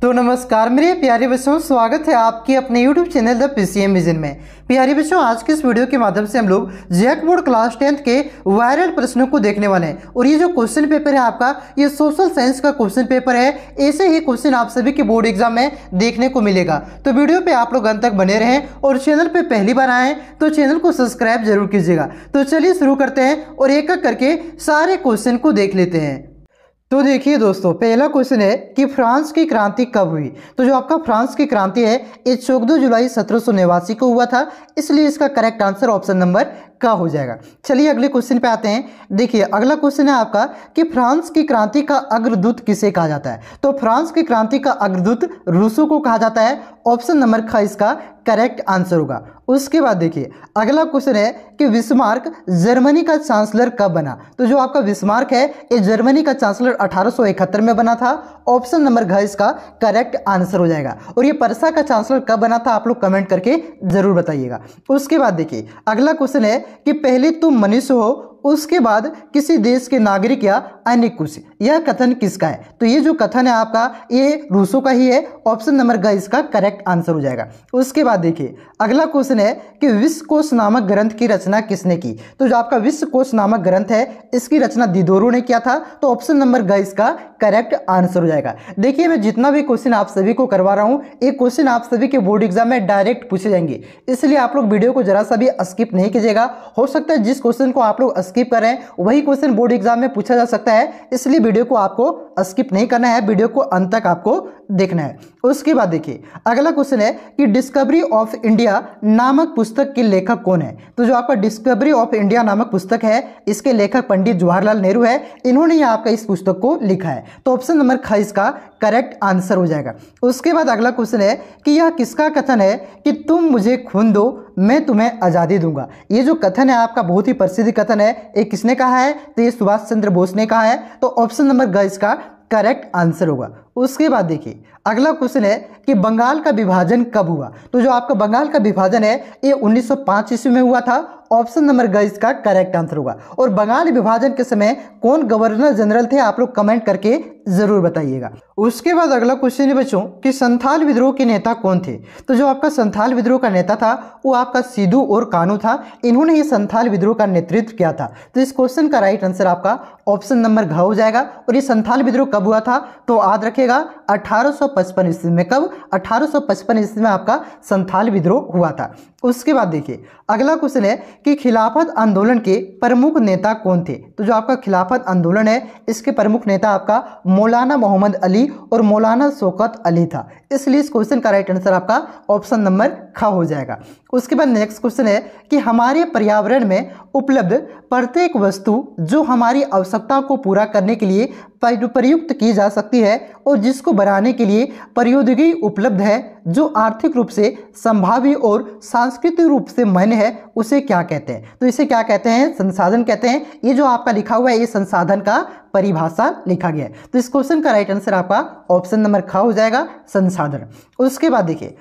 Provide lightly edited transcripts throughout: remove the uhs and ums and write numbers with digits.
तो नमस्कार मेरे प्यारे बच्चों, स्वागत है आपके अपने YouTube channel the PCM vision में। प्यारे बच्चों, आज के इस वीडियो के माध्यम से हम लोग जैक बोर्ड क्लास 10th के वायरल प्रश्नों को देखने वाले हैं। और ये जो क्वेश्चन पेपर है आपका, ये सोशल साइंस का क्वेश्चन पेपर है। ऐसे ही क्वेश्चन आप सभी के बोर्ड एग्जाम में देखने को मिलेगा। तो वीडियो पे आप लोग अंत तक बने रहें और चैनल पे पहली बार आए तो चैनल को सब्सक्राइब जरूर कीजिएगा। तो चलिए शुरू करते हैं और एक एक करके सारे क्वेश्चन को देख लेते हैं। तो देखिए दोस्तों, पहला क्वेश्चन है कि फ्रांस की क्रांति कब हुई। तो जो आपका फ्रांस की क्रांति है ये 14 जुलाई 1789 को हुआ था, इसलिए इसका करेक्ट आंसर ऑप्शन नंबर का हो जाएगा। चलिए अगले क्वेश्चन पे आते हैं। देखिए अगला क्वेश्चन है आपका कि फ्रांस की क्रांति का अग्रदूत किसे कहा जाता है। तो फ्रांस की क्रांति का अग्रदूत रूसो को कहा जाता है। ऑप्शन नंबर ख इसका करेक्ट आंसर होगा। उसके बाद देखिए अगला क्वेश्चन है कि बिस्मार्क जर्मनी का चांसलर कब बना। तो जो आपका बिस्मार्क है ये जर्मनी का चांसलर 1871 में बना था। ऑप्शन नंबर घ इसका करेक्ट आंसर हो जाएगा। और ये पर्सा का चांसलर कब बना था आप लोग कमेंट करके जरूर बताइएगा। उसके बाद देखिए अगला क्वेश्चन है कि पहले तुम मनुष्य हो उसके बाद किसी देश के नागरिक या अन्य कुछ, यह कथन किसका है। तो ये जो कथन है आपका ये रूसो का ही है। ऑप्शन नंबर ग इसका करेक्ट आंसर हो जाएगा। उसके बाद देखिए अगला क्वेश्चन है कि विश्वकोश नामक ग्रंथ की रचना किसने की। तो जो आपका विश्वकोश नामक ग्रंथ है इसकी रचना दिदोरो ने किया था। तो ऑप्शन नंबर ग इसका करेक्ट आंसर हो जाएगा। देखिए मैं जितना भी क्वेश्चन आप सभी को करवा रहा हूँ ये क्वेश्चन आप सभी के बोर्ड एग्जाम में डायरेक्ट पूछे जाएंगे, इसलिए आप लोग वीडियो को जरा सा भी स्किप नहीं कीजिएगा। हो सकता है जिस क्वेश्चन को आप लोग स्किप कर रहे हैं वही क्वेश्चन बोर्ड एग्जाम में पूछा जा सकता है, इसलिए वीडियो को आपको स्किप नहीं करना है, वीडियो को अंत तक आपको देखना है। उसके बाद देखिए अगला क्वेश्चन है कि डिस्कवरी ऑफ इंडिया नामक पुस्तक के लेखक कौन है। तो जो आपका डिस्कवरी ऑफ इंडिया नामक पुस्तक है इसके लेखक पंडित जवाहरलाल नेहरू है। इन्होंने ही आपका इस पुस्तक को लिखा है। तो ऑप्शन नंबर ख इसका करेक्ट आंसर हो जाएगा। उसके बाद अगला क्वेश्चन है कि यह किसका कथन है कि तुम मुझे खून दो मैं तुम्हें आज़ादी दूंगा। ये जो कथन है आपका बहुत ही प्रसिद्ध कथन है। ये किसने कहा है। तो ये सुभाष चंद्र बोस ने कहा है। तो ऑप्शन नंबर ग इसका करेक्ट आंसर होगा। उसके बाद देखिए अगला क्वेश्चन है कि बंगाल का विभाजन कब हुआ। तो जो आपका बंगाल का विभाजन है ये 1905 ईस्वी में हुआ था। ऑप्शन नंबर ग इसका करेक्ट आंसर होगा। और बंगाल विभाजन के समय कौन गवर्नर जनरल थे आप लोग कमेंट करके जरूर बताइएगा। उसके बाद अगला क्वेश्चन है बच्चों कि संथाल विद्रोह के नेता कौन थे। तो जो आपका संथाल विद्रोह का नेता था वो आपका सिद्धू और कानू था। इन्होंने ये संथाल विद्रोह का नेतृत्व किया था। तो इस क्वेश्चन का राइट आंसर आपका ऑप्शन नंबर घ हो जाएगा। और ये संथाल विद्रोह कब हुआ था तो याद रखिएगा 1855 ईस्वी में। कब 1855 ईस्वी में आपका संथाल विद्रोह हुआ था। उसके बाद देखिए अगला क्वेश्चन है कि खिलाफत आंदोलन के प्रमुख नेता कौन थे। तो जो आपका खिलाफत आंदोलन है इसके प्रमुख नेता आपका मौलाना मोहम्मद अली और मौलाना शौकत अली था, इसलिए इस क्वेश्चन का राइट आंसर आपका ऑप्शन नंबर ख हो जाएगा। उसके बाद नेक्स्ट क्वेश्चन है कि हमारे पर्यावरण में उपलब्ध प्रत्येक वस्तु जो हमारी आवश्यकता को पूरा करने के लिए प्रयुक्त की जा सकती है और जिसको बनाने के लिए प्रौद्योगिकी उपलब्ध है जो आर्थिक रूप से संभावी और सांस्कृतिक रूप से मान्य है उसे क्या कहते हैं। तो इसे क्या कहते हैं, संसाधन कहते हैं। ये जो आपका लिखा हुआ है ये संसाधन का परिभाषा लिखा गया है। तो इस क्वेश्चन का राइट आंसर आपका ऑप्शन नंबर ख हो जाएगा, संसाधन। उसके बाद देखिए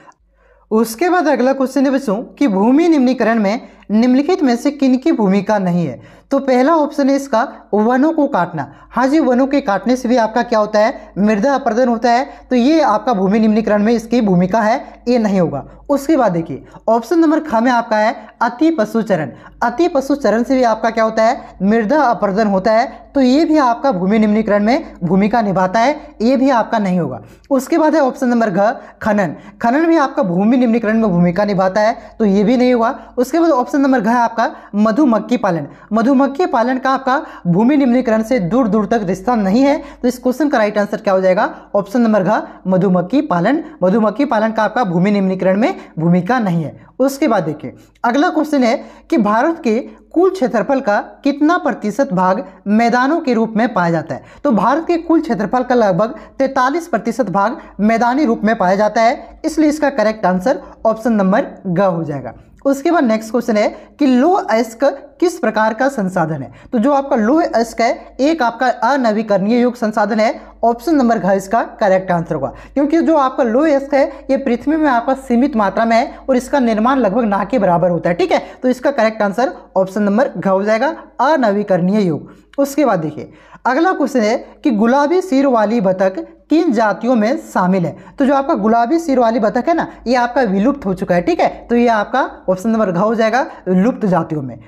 उसके बाद अगला क्वेश्चन है बच्चों कि भूमि निम्नीकरण में निम्नलिखित में से किनकी भूमिका नहीं है। तो पहला ऑप्शन है इसका वनों को काटना। हाँ जी, वनों के काटने से भी आपका क्या होता है, मृदा अपरदन होता है। तो ये आपका भूमि निम्नीकरण में इसकी भूमिका है, ये नहीं होगा। उसके बाद देखिए ऑप्शन नंबर ख में आपका है अति पशुचरण। अति पशुचरण से भी आपका क्या होता है, मृदा अपरदन होता है। तो ये भी आपका भूमि निम्नीकरण में भूमिका निभाता है, ये भी आपका नहीं होगा। उसके बाद है ऑप्शन नंबर घ खनन। खनन भी आपका भूमि निम्नीकरण में भूमिका निभाता है, तो ये भी नहीं होगा। उसके बाद ऑप्शन नंबर घ है आपका मधुमक्खी पालन। मधुमक्खी पालन का आपका भूमि निम्नीकरण से दूर दूर तक रिश्ता नहीं है। तो इस क्वेश्चन का राइट आंसर क्या हो जाएगा, ऑप्शन नंबर घ मधुमक्खी पालन। मधुमक्खी पालन का आपका भूमि निम्नीकरण में भूमिका नहीं है। उसके बाद देखिए अगला क्वेश्चन है कि भारत के कुल क्षेत्रफल का कितना प्रतिशत भाग मैदानों के रूप में पाया जाता है। तो भारत के कुल क्षेत्रफल का लगभग 43% भाग मैदानी रूप में पाया जाता है, इसलिए इसका करेक्ट आंसर ऑप्शन नंबर ग हो जाएगा। उसके बाद नेक्स्ट क्वेश्चन है कि लौह अयस्क किस प्रकार का संसाधन है। तो जो आपका लौह अयस्क है एक आपका अनवीकरणीय योग्य संसाधन है। ऑप्शन नंबर घ इसका करेक्ट आंसर होगा, क्योंकि जो आपका लौह अयस्क है ये पृथ्वी में आपका सीमित मात्रा में है और इसका निर्माण लगभग ना के बराबर होता है। ठीक है, तो इसका करेक्ट आंसर ऑप्शन नंबर घ हो जाएगा, अनवीकरणीय योग। उसके बाद देखिए अगला क्वेश्चन है कि गुलाबी सिर वाली बतख किन जातियों में शामिल है? तो जो आपका गुलाबी सिर वाली बतख है ना, ये आपका विलुप्त हो चुका है। ठीक है, तो ये आपका ऑप्शन नंबर घ हो जाएगा, विलुप्त जातियों में।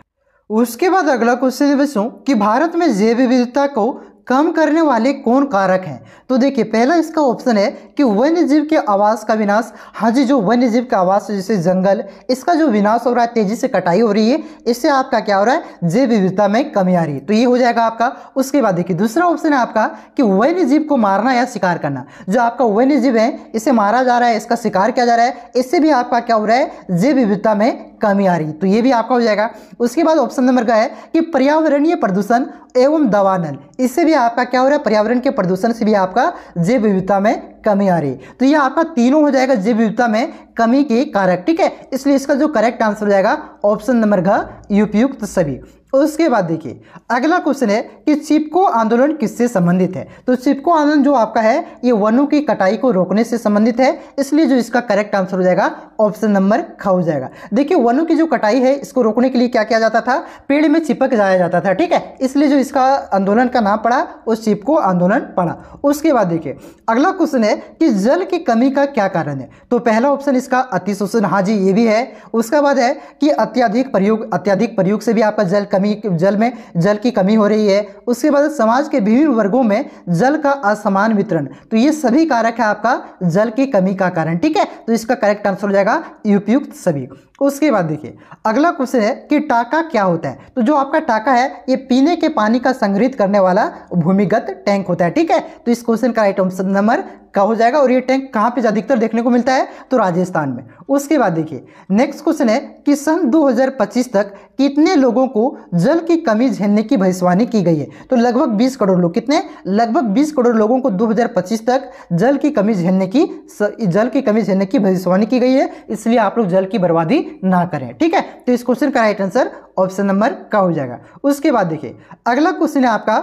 उसके बाद अगला क्वेश्चन है बच्चों कि भारत में जैव विविधता को कम करने वाले कौन कारक हैं? तो देखिए पहला इसका ऑप्शन है कि वन्य जीव के आवास का विनाश। हाँ जी, जो वन्य जीव का आवास जैसे जंगल, इसका जो विनाश हो रहा है, तेजी से कटाई हो रही है, इससे आपका क्या हो रहा है, जैव विविधता में कमी आ रही है। तो ये हो जाएगा आपका। उसके बाद देखिए दूसरा ऑप्शन है आपका कि वन्य जीव को मारना या शिकार करना। जो आपका वन्य जीव है इसे मारा जा रहा है, इसका शिकार किया जा रहा है, इससे भी आपका क्या हो रहा है, जैव विविधता में कमी आ रही है। तो ये भी आपका हो जाएगा। उसके बाद ऑप्शन नंबर का है कि पर्यावरणीय प्रदूषण एवं दवानल, इससे भी आपका क्या हो रहा है, पर्यावरण के प्रदूषण से भी आपका जैव विविधता में कमी आ रही है। तो ये आपका तीनों हो जाएगा जैव विविधता में कमी के कारक। ठीक है, इसलिए इसका जो करेक्ट आंसर हो जाएगा ऑप्शन नंबर घ, उपयुक्त सभी। उसके बाद देखिए अगला क्वेश्चन है कि चिपको आंदोलन किससे संबंधित है? तो चिपको आंदोलन जो आपका है ये वनों की कटाई को रोकने से संबंधित है, इसलिए जो इसका करेक्ट आंसर हो जाएगा ऑप्शन नंबर ख हो जाएगा। देखिए वनों की जो कटाई है इसको रोकने के लिए क्या किया जाता था, पेड़ में चिपक जाया जाता था। ठीक है, इसलिए जो इसका आंदोलन का नाम पड़ा उस चिपको आंदोलन पड़ा। उसके बाद देखिए अगला क्वेश्चन है कि जल की कमी का क्या कारण है? तो पहला ऑप्शन इसका अतिशोषण, हाँ जी ये भी है। उसके बाद है कि अत्यधिक प्रयोग से भी आपका जल में जल की कमी हो रही है। उसके बाद समाज के विभिन्न वर्गों में जल का असमान वितरण, तो ये सभी कारक है आपका जल की कमी का कारण। ठीक है, तो इसका करेक्ट आंसर हो जाएगा उपयुक्त सभी। उसके बाद देखिए अगला क्वेश्चन है कि टाका क्या होता है? तो जो आपका टाका है ये पीने के पानी का संग्रहित करने वाला भूमिगत टैंक होता है। ठीक है, तो इस क्वेश्चन का राइट ऑप्शन नंबर का हो जाएगा। और ये टैंक कहाँ पे अधिकतर देखने को मिलता है? तो राजस्थान में। उसके बाद देखिए नेक्स्ट क्वेश्चन है कि सन 2025 तक कितने लोगों को जल की कमी झेलने की भविष्यवाणी की गई है? तो लगभग 20 करोड़ लोग। कितने? लगभग 20 करोड़ लोगों को 2025 तक जल की कमी झेलने की भविष्यवाणी की गई है, इसलिए आप लोग जल की बर्बादी ना करें। ठीक है, तो इस क्वेश्चन का राइट आंसर ऑप्शन नंबर का हो जाएगा। उसके बाद देखिए अगला क्वेश्चन है आपका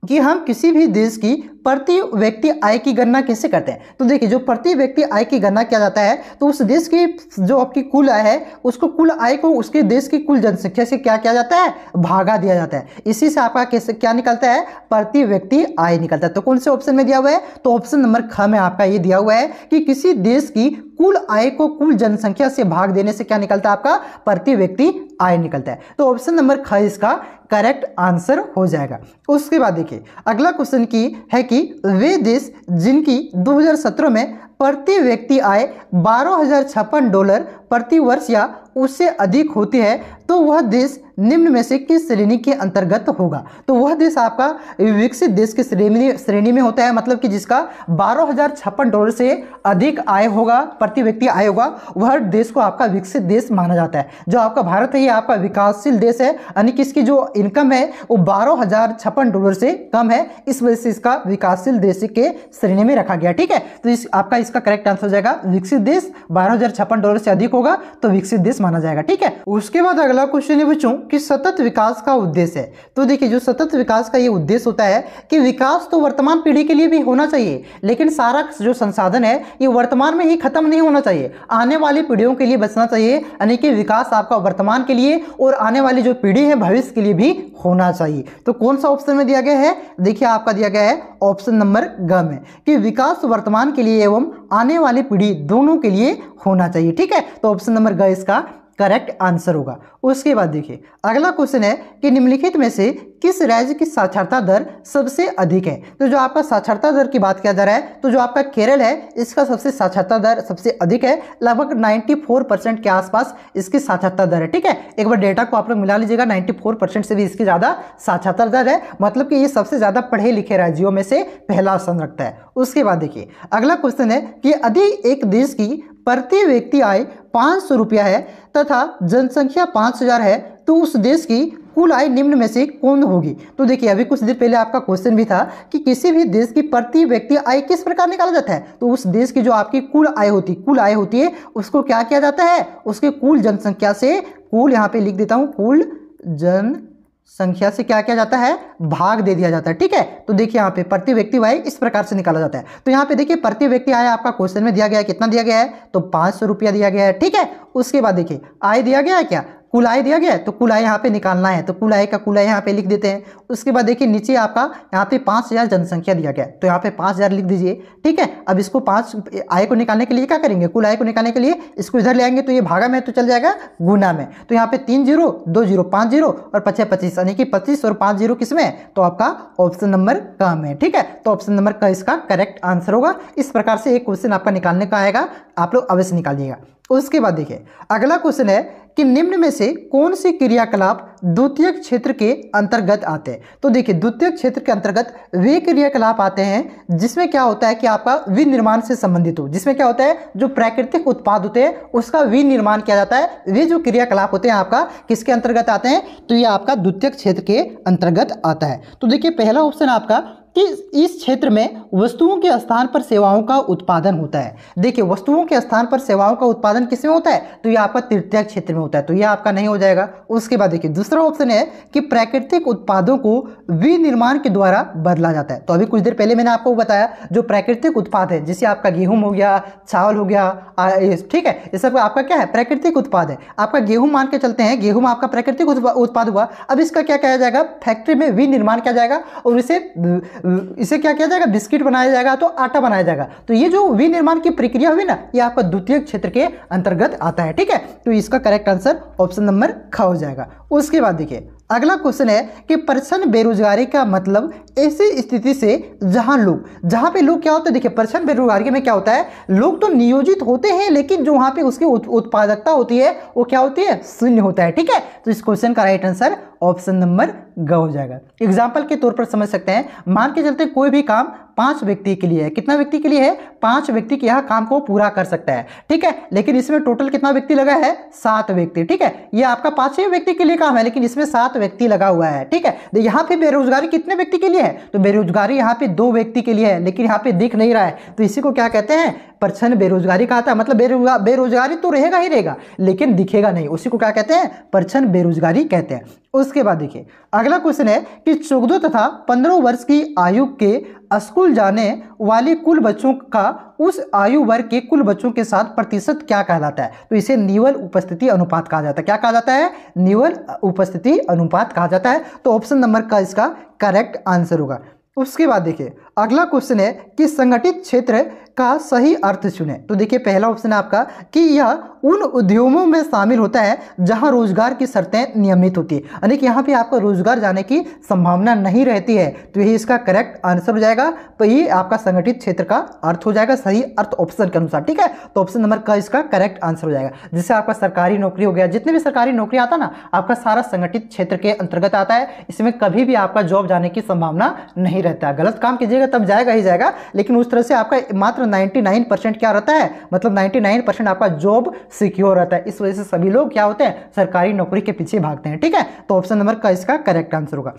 कि हम किसी भी देश की प्रति व्यक्ति आय की गणना कैसे करते हैं? तो देखिए जो प्रति व्यक्ति आय की गणना किया जाता है तो उस देश की जो आपकी कुल आय है उसको कुल आय को उसके देश की कुल जनसंख्या से क्या किया जाता है? भागा दिया जाता है। इसी से आपका कैसे क्या निकलता है? प्रति व्यक्ति आय निकलता है। तो कौन से ऑप्शन में दिया हुआ है? तो ऑप्शन नंबर ख में आपका ये दिया हुआ है कि किसी देश की कुल आय को कुल जनसंख्या से भाग देने से क्या निकलता है? आपका प्रति व्यक्ति आय निकलता है। तो ऑप्शन नंबर ख इसका करेक्ट आंसर हो जाएगा। उसके बाद देखिए अगला क्वेश्चन की है कि वे देश जिनकी 2017 में प्रति व्यक्ति आय $12,056 प्रति वर्ष या उससे अधिक होती है तो वह देश निम्न में से किस श्रेणी के अंतर्गत होगा? तो वह देश आपका विकसित देश की श्रेणी में होता है, मतलब कि जिसका $12,056 से अधिक आय होगा, प्रति व्यक्ति आय होगा, वह देश को आपका विकसित देश माना जाता है। जो आपका भारत है ये आपका विकासशील देश है, यानी कि इसकी जो इनकम है वो $12,056 से कम है, इस वजह से इसका विकासशील देश के श्रेणी में रखा गया। ठीक है, तो आपका इसका करेक्ट आंसर हो जाएगा विकसित देश। $12,056 से अधिक होगा तो विकसित देश माना जाएगा। ठीक है, उसके बाद अगला क्वेश्चन है बच्चों कि सतत विकास का उद्देश्य है। तो देखिए जो सतत विकास का ये उद्देश्य होता है कि विकास तो वर्तमान पीढ़ी के लिए भी होना चाहिए, लेकिन सारा जो संसाधन है ये वर्तमान में ही खत्म नहीं होना चाहिए, आने वाली पीढ़ियों के लिए बचना चाहिए। यानी कि विकास आपका वर्तमान के लिए और आने वाली जो पीढ़ी है भविष्य के लिए भी होना चाहिए। तो कौन सा ऑप्शन में दिया गया है? देखिए आपका दिया गया है ऑप्शन नंबर ग में कि विकास वर्तमान के लिए एवं आने वाली पीढ़ी दोनों के लिए होना चाहिए। ठीक है, तो ऑप्शन नंबर ग इसका करेक्ट आंसर होगा। उसके बाद देखिए अगला क्वेश्चन है कि निम्नलिखित में से किस राज्य की साक्षरता दर सबसे अधिक है? तो जो आपका साक्षरता दर की बात किया जा रहा है तो जो आपका केरल है इसका सबसे साक्षरता दर सबसे अधिक है, लगभग 94% के आसपास इसकी साक्षरता दर है। ठीक है, एक बार डेटा को आप लोग मिला लीजिएगा, 94% से भी इसकी ज़्यादा साक्षरता दर है, मतलब कि ये सबसे ज़्यादा पढ़े लिखे राज्यों में से पहला स्थान रखता है। उसके बाद देखिए अगला क्वेश्चन है कि यदि एक देश की प्रति व्यक्ति आय 500 रुपया है तथा जनसंख्या 5000 है तो उस देश की कुल आय निम्न में से कौन होगी? तो देखिए अभी कुछ देर पहले आपका क्वेश्चन भी था कि किसी भी देश की प्रति व्यक्ति आय किस प्रकार निकाला जाता है? तो उस देश की जो आपकी कुल आय होती है उसको क्या किया जाता है? उसके कुल जनसंख्या से, कुल यहाँ पे लिख देता हूँ, कुल जनसंख्या से क्या किया जाता है? भाग दे दिया जाता है। ठीक है, तो देखिए यहाँ पे प्रति व्यक्ति आय इस प्रकार से निकाला जाता है। तो यहाँ पे देखिए प्रति व्यक्ति आय आपका क्वेश्चन में दिया गया है, कितना दिया गया है? तो 500 रुपया दिया गया है। ठीक है, उसके बाद देखिए आय दिया गया है क्या? कुल आय दिया गया है तो कुल आय यहाँ पे निकालना है, तो कुल आय का कुल आय यहाँ पे लिख देते हैं। उसके बाद देखिए नीचे आपका यहाँ पे 5000 जनसंख्या दिया गया है, तो यहाँ पे 5000 लिख दीजिए। ठीक है, अब इसको 5 आय को निकालने के लिए क्या करेंगे, कुल आय को निकालने के लिए इसको इधर ले आएंगे, तो ये भागा में तो चल जाएगा गुना में, तो यहाँ पे 3 0 2 0 5 0 और 5 25, यानी कि 25 और 5 0 किसमें, तो आपका ऑप्शन नंबर क में। ठीक है, तो ऑप्शन नंबर क इसका करेक्ट आंसर होगा। इस प्रकार से एक क्वेश्चन आपका निकालने का आएगा, आप लोग अवश्य निकालिएगा। उसके बाद देखिए अगला क्वेश्चन है कि निम्न में से कौन सी क्रियाकलाप द्वितीयक क्षेत्र के अंतर्गत आते हैं। तो देखिए द्वितीयक क्षेत्र के अंतर्गत वे क्रियाकलाप आते हैं जिसमें क्या होता है कि आपका विनिर्माण से संबंधित हो, जिसमें क्या होता है जो प्राकृतिक उत्पाद होते हैं उसका विनिर्माण किया जाता है। वे जो क्रियाकलाप होते हैं आपका किसके अंतर्गत आते हैं, तो ये आपका द्वितीयक क्षेत्र के अंतर्गत आता है। तो देखिए पहला ऑप्शन आपका कि इस क्षेत्र में वस्तुओं के स्थान पर सेवाओं का उत्पादन होता है। देखिए वस्तुओं के स्थान पर सेवाओं का उत्पादन किसमें होता है, तो ये आपका तृतीयक क्षेत्र में होता है, तो ये आपका नहीं हो जाएगा। उसके बाद देखिए दूसरा ऑप्शन है कि प्राकृतिक उत्पादों को विनिर्माण के द्वारा बदला जाता है। तो अभी कुछ देर पहले मैंने आपको बताया जो प्राकृतिक उत्पाद है, जैसे आपका गेहूं हो गया, चावल हो गया, ठीक है, ये सब आपका क्या है, प्राकृतिक उत्पाद है। आपका गेहूं मान के चलते हैं, गेहूं आपका प्राकृतिक उत्पाद हुआ। अब इसका क्या किया जाएगा, फैक्ट्री में विनिर्माण किया जाएगा और इसे क्या किया जाएगा, बिस्किट बनाया जाएगा, तो आटा बनाया जाएगा। तो ये जो विनिर्माण की प्रक्रिया हुई ना, ये आपका द्वितीयक क्षेत्र के अंतर्गत आता है। ठीक है, तो इसका करेक्ट आंसर ऑप्शन नंबर ख हो जाएगा। उसके बाद देखिए अगला क्वेश्चन है कि परछन बेरोजगारी का मतलब ऐसी स्थिति से जहां पे लोग क्या होते हैं, देखिए परछन बेरोजगारी में क्या होता है, लोग तो नियोजित होते हैं लेकिन जो वहां पे उसकी उत्पादकता होती है वो क्या होती है, शून्य होता है। ठीक है, तो इस क्वेश्चन का राइट आंसर ऑप्शन नंबर ग हो जाएगा। एग्जाम्पल के तौर पर समझ सकते हैं, मान के चलते कोई भी काम 5 व्यक्ति के लिए है, कितना व्यक्ति के लिए है, 5 व्यक्ति के यहाँ काम को पूरा कर सकता है। ठीक है, लेकिन इसमें टोटल कितना व्यक्ति लगा है, 7 व्यक्ति। ठीक है, ये आपका 5 व्यक्ति के लिए काम है लेकिन इसमें 7 व्यक्ति लगा हुआ है। ठीक है, तो यहाँ पे बेरोजगारी कितने व्यक्ति के लिए है, तो बेरोजगारी यहाँ पे 2 व्यक्ति के लिए है लेकिन यहाँ पे दिख नहीं रहा है, तो इसी को क्या कहते हैं, परछन बेरोजगारी कहा था। मतलब बेरोजगारी तो रहेगा ही रहेगा लेकिन दिखेगा नहीं, उसी को क्या कहते हैं, परछन बेरोजगारी कहते हैं। उसके बाद देखिए अगला क्वेश्चन है कि 14 तथा 15 वर्ष की आयु के स्कूल जाने वाले कुल बच्चों का उस आयु वर्ग के कुल बच्चों के साथ प्रतिशत क्या कहलाता है, तो इसे निवल उपस्थिति अनुपात कहा जाता है। क्या कहा जाता है, निवल उपस्थिति अनुपात कहा जाता है। तो ऑप्शन नंबर का इसका करेक्ट आंसर होगा। उसके बाद देखिए अगला क्वेश्चन है कि संगठित क्षेत्र का सही अर्थ चुने। तो देखिए पहला ऑप्शन है आपका कि यह उन उद्योगों में शामिल होता है जहां रोजगार की शर्तें नियमित होती है, यानी कि यहाँ पे आपका रोजगार जाने की संभावना नहीं रहती है, तो यही इसका करेक्ट आंसर हो जाएगा। तो ये आपका संगठित क्षेत्र का अर्थ हो जाएगा, सही अर्थ ऑप्शन के अनुसार। ठीक है, तो ऑप्शन नंबर का इसका करेक्ट आंसर हो जाएगा। जिससे आपका सरकारी नौकरी हो गया, जितने भी सरकारी नौकरी आता ना आपका सारा संगठित क्षेत्र के अंतर्गत आता है, इसमें कभी भी आपका जॉब जाने की संभावना नहीं रहता है। गलत काम कीजिएगा तब जाएगा ही जाएगा, लेकिन उस तरह से आपका मात्र 99% क्या रहता है, मतलब 99% आपका जॉब सिक्योर रहता है। इस वजह से सभी लोग क्या होते हैं, सरकारी नौकरी के पीछे भागते हैं। ठीक है, तो ऑप्शन नंबर का इसका करेक्ट आंसर होगा।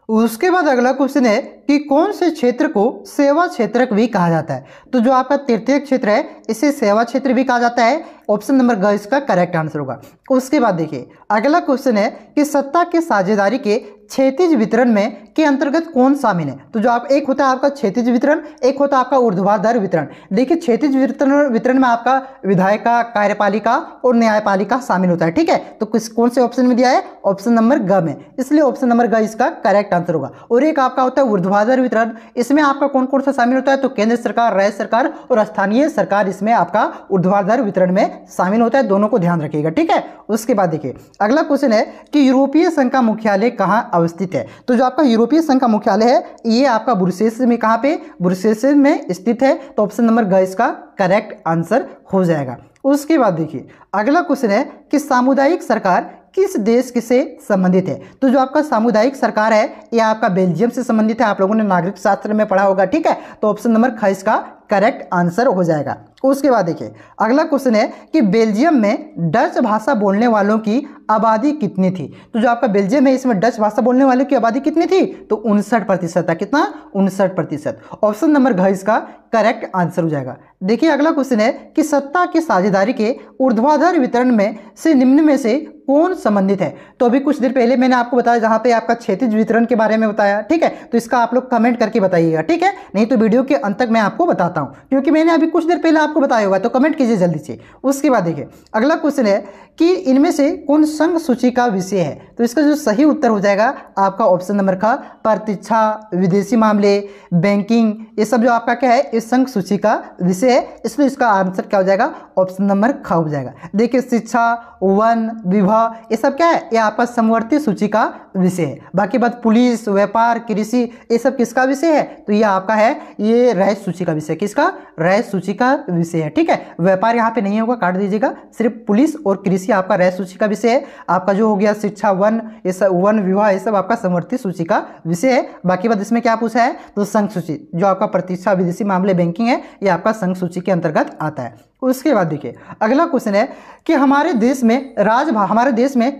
उसके बाद अगला क्वेश्चन है कि कौन से क्षेत्र को सेवा क्षेत्र भी कहा जाता है। तो जो आपका तृतीयक क्षेत्र है इसे सेवा क्षेत्र भी कहा जाता है। ऑप्शन नंबर ग इसका करेक्ट आंसर होगा। उसके बाद देखिए अगला क्वेश्चन है कि सत्ता के साझेदारी के क्षैतिज वितरण में के अंतर्गत कौन शामिल है। तो जो आप एक होता है आपका क्षैतिज वितरण, एक होता है आपका ऊर्ध्वाधर वितरण। देखिए क्षैतिज वितरण में आपका विधायिका, कार्यपालिका और न्यायपालिका शामिल होता है। ठीक है, तो कौन से ऑप्शन में दिया है, ऑप्शन नंबर ग में, इसलिए ऑप्शन नंबर ग इसका करेक्ट आंसर होगा। और एक आपका होता है ऊर्ध्वाधर वितरण, इसमें आपका कौन कौन सा शामिल होता है, तो केंद्र सरकार, राज्य सरकार और स्थानीय सरकार इसमें आपका ऊर्ध्वाधर वितरण में शामिल होता है। दोनों को ध्यान रखिएगा। ठीक है, उसके बाद देखिए अगला क्वेश्चन है कि यूरोपीय संघ का मुख्यालय कहाँ अवस्थित है। तो जो आपका यूरोपीय संघ का मुख्यालय है ये आपका ब्रुसेल्स में, कहाँ पे, ब्रुसेल्स में स्थित है। तो ऑप्शन नंबर ग इसका करेक्ट आंसर हो जाएगा। उसके बाद देखिए अगला क्वेश्चन है कि सामुदायिक सरकार किस देश से संबंधित है। तो जो आपका सामुदायिक सरकार है ये आपका बेल्जियम से संबंधित है। आप लोगों ने नागरिक शास्त्र में पढ़ा होगा। ठीक है, तो ऑप्शन नंबर ख इसका करेक्ट आंसर हो जाएगा। उसके बाद देखिए अगला क्वेश्चन है कि बेल्जियम में डच भाषा बोलने वालों की आबादी कितनी थी। तो जो आपका बेल्जियम है इसमें डच भाषा बोलने वालों की आबादी कितनी थी, तो 59% था। कितना, 59%। ऑप्शन नंबर घ इसका करेक्ट आंसर हो जाएगा। देखिए अगला क्वेश्चन है कि सत्ता की साझेदारी के ऊर्ध्वाधर वितरण में से निम्न में से कौन संबंधित है? तो अभी कुछ देर पहले मैंने आपको बताया जहां पे आपका क्षैतिज वितरण के बारे में बताया, ठीक है। तो इसका आप लोग कमेंट करके बताइएगा, ठीक है, नहीं तो वीडियो के अंत तक मैं आपको बताता हूं, क्योंकि मैंने अभी कुछ देर पहले आपको बताया होगा। तो कमेंट कीजिए जल्दी से। उसके बाद देखिए अगला क्वेश्चन है कि इनमें से कौन संघ सूची का विषय है? तो इसका जो सही उत्तर हो जाएगा आपका ऑप्शन नंबर ख, प्रतीक्षा, विदेशी मामले, बैंकिंग, ये सब जो आपका क्या है, इस संघ सूची का विषय है, इसलिए इसका आंसर क्या हो जाएगा, ऑप्शन नंबर ख हो जाएगा। देखिए शिक्षा, वन, विवाह, ये सब क्या है, ये आपका समवर्ती सूची का विषय है। बाकी बात पुलिस, व्यापार, कृषि, ये सब किसका विषय है? तो ये आपका है, ये राज्य सूची का विषय। किसका? राज्य सूची का विषय है, ठीक है। व्यापार यहाँ पे नहीं होगा, काट दीजिएगा, सिर्फ पुलिस और कृषि आपका राज्य सूची का विषय है। आपका जो हो गया शिक्षा, वन, ये सब, वन, विवाह, ये सब आपका समवर्ती सूची का विषय है। बाकी बात इसमें क्या पूछा है, तो संघ सूची जो आपका प्रतीक्षा, विदेशी मामले, बैंकिंग है, ये आपका संघ सूची के अंतर्गत आता है। उसके बाद देखिए अगला क्वेश्चन है कि हमारे देश में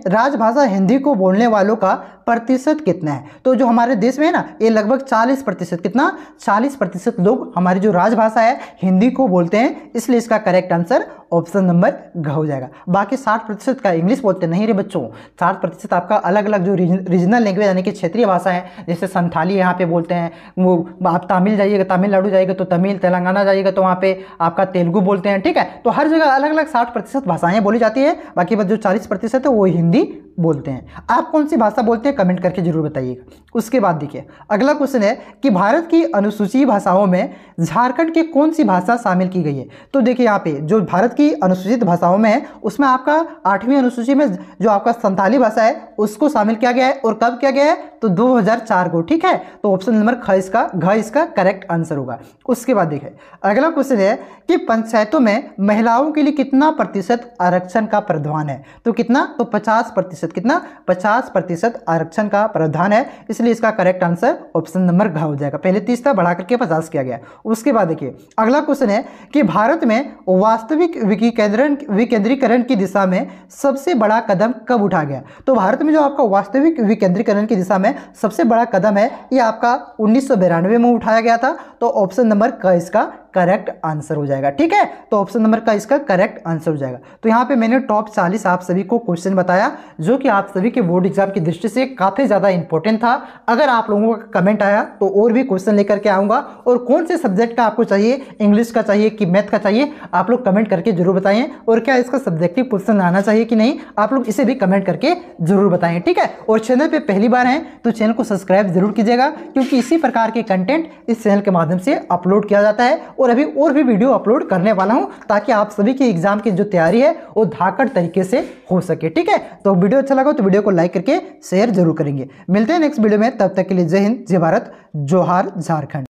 राजभाषा हिंदी को बोलने वालों का प्रतिशत कितना है? तो जो हमारे देश में है ना, ये लगभग 40%, कितना, 40% लोग हमारी जो राजभाषा है हिंदी को बोलते हैं, इसलिए इसका करेक्ट आंसर ऑप्शन नंबर घ हो जाएगा। बाकी 60% का इंग्लिश बोलते नहीं रे बच्चों, 60% आपका अलग अलग जो रीजनल लैंग्वेज यानी कि क्षेत्रीय भाषा है, जैसे संथाली यहाँ पे बोलते हैं, वो आप तमिल जाइएगा, तमिलनाडु जाइएगा तो तमिल, तेलंगाना जाइएगा तो वहाँ पे आपका तेलुगु बोलते हैं, ठीक है। तो हर जगह अलग अलग 60% भाषाएं बोली जाती है, बाकी जो 40% है वो हिंदी बोलते हैं। आप कौन सी भाषा बोलते हैं कमेंट करके जरूर बताइएगा। उसके बाद देखिए अगला क्वेश्चन है कि भारत की अनुसूचित भाषाओं में झारखंड की कौन सी भाषा शामिल की गई है? तो देखिए यहाँ पे जो भारत की अनुसूचित भाषाओं में है, उसमें आपका 8वीं अनुसूची में जो आपका संथाली भाषा है उसको शामिल किया गया है। और कब किया गया है? तो 2004 को, ठीक है। तो ऑप्शन नंबर घ इसका करेक्ट आंसर होगा। उसके बाद देखिए अगला क्वेश्चन है कि पंचायतों में महिलाओं के लिए कितना प्रतिशत आरक्षण का प्रावधान है? तो कितना? तो 50%, कितना, 50% आरक्षण का प्रावधान है, इसलिए इसका करेक्ट आंसर ऑप्शन नंबर घ हो जाएगा। पहले 30 था, बढ़ा करके 50 किया गया। उसके बाद देखिए अगला क्वेश्चन है कि भारत में वास्तविक विकेंद्रीकरण की दिशा में सबसे बड़ा कदम कब उठा गया? तो भारत में जो आपका वास्तविक विकेंद्रीकरण की दिशा में सबसे बड़ा कदम है, ये आपका 1992 में उठाया गया था। तो ऑप्शन नंबर क इसका करेक्ट आंसर हो जाएगा, ठीक है। तो ऑप्शन नंबर का इसका करेक्ट आंसर हो जाएगा। तो यहाँ पे मैंने टॉप 40 आप सभी को क्वेश्चन बताया, जो कि आप सभी के बोर्ड एग्जाम की दृष्टि से काफी ज्यादा इंपॉर्टेंट था। अगर आप लोगों का कमेंट आया तो और भी क्वेश्चन लेकर के आऊंगा, और कौन से सब्जेक्ट का आपको चाहिए, इंग्लिश का चाहिए कि मैथ का चाहिए, आप लोग कमेंट करके जरूर बताएं। और क्या इसका सब्जेक्टिव क्वेश्चन आना चाहिए कि नहीं, आप लोग इसे भी कमेंट करके जरूर बताएं, ठीक है। और चैनल पे पहली बार हैं तो चैनल को सब्सक्राइब जरूर कीजिएगा, क्योंकि इसी प्रकार के कंटेंट इस चैनल के माध्यम से अपलोड किया जाता है। और अभी और भी वीडियो अपलोड करने वाला हूं, ताकि आप सभी की एग्जाम की जो तैयारी है वो धाकड़ तरीके से हो सके, ठीक है। तो वीडियो अच्छा लगा तो वीडियो को लाइक करके शेयर जरूर करेंगे। मिलते हैं नेक्स्ट वीडियो में, तब तक के लिए जय हिंद, जय भारत, जोहार झारखंड।